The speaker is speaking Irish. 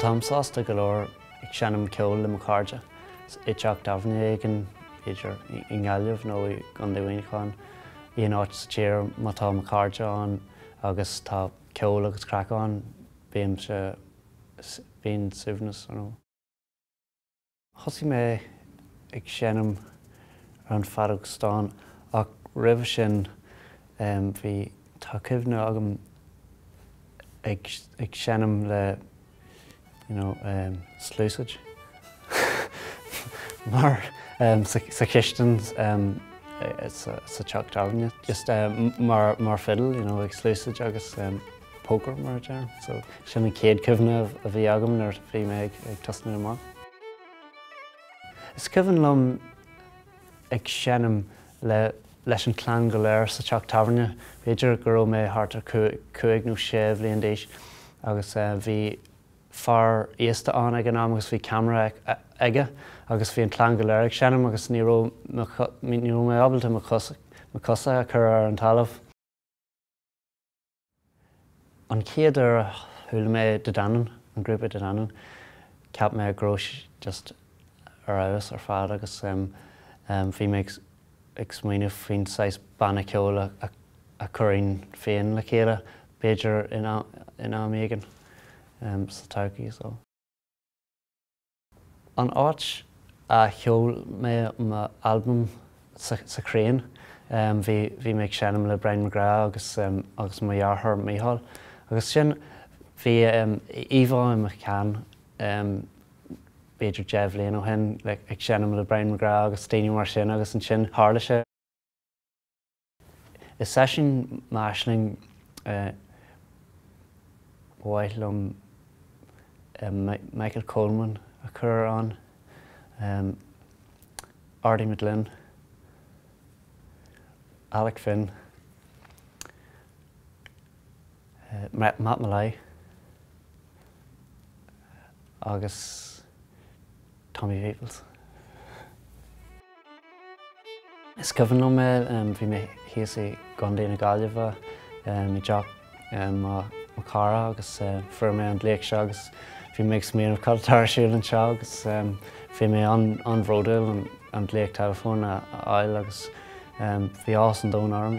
Tám sásta go leor ag seanam ceol le McCaige. Iteach damhne éigean idir i ngáileamh nó i gcondé Mhuineachán. Íon áit sa tír má tá McCaige an agus tá ceol agus crackán bíon suimhneas nó. Thosaigh mé ag seanam ar an Phádraig Stáin ach roimh sin bhí tá cuimhne agam ag seanam le slúiseid. Mar sa chistan sa teach damhne, just mar fiddle, ag slúiseid agus pócar mar dearm. So sin an céad cuimhne a bhí agam nuair bhí mé ag tasna amach. Is cuimhin liom ag seanam leis an clán go léir sa teach damhne. B'éidir go raibh mé thart ar 5 nó 6 bliain d'aois agus bhí far éasta an ag an am agus bhí camera aige agus bhí an clán go léir ag seanam agus ní raibh mé ábalta mo cosa a chur ar an talamh. An céad ar thula mé de Donal, an grúpa de Donal, ceap mé gróis just ar áras ar fad agus bhí mé ag smaoineamh faoin 6 banna ceol a chuirín féin le chéile b'éidir in am éigean sa Turkey. So. An áit a cheol mé my album sa Crain, bhí mé ag seanam le Gradam Ceoil agus mo dhearthar Mícheál. Agus sin bhí Oisín McCague b'éidir 10 bliain ó shin ag seanam le Gradam Ceoil agus daoine mar sin agus an sin hálaise. Is session máisling bhhaithlumm Michael Coleman a chur an, Artie McLean, Alec Finn, Matt Bhaile agus Tommy Peoples. Is cuimhin liom bhí mé híos i gcondé na Gaillimhe i dteach má cara agus fuair mé an bléic seo agus bhí mé ag smaoineamh cad siúil an seo agus bhí mé an bhródáil an bléic telefón a áil agus bhí ás an Dónal orm.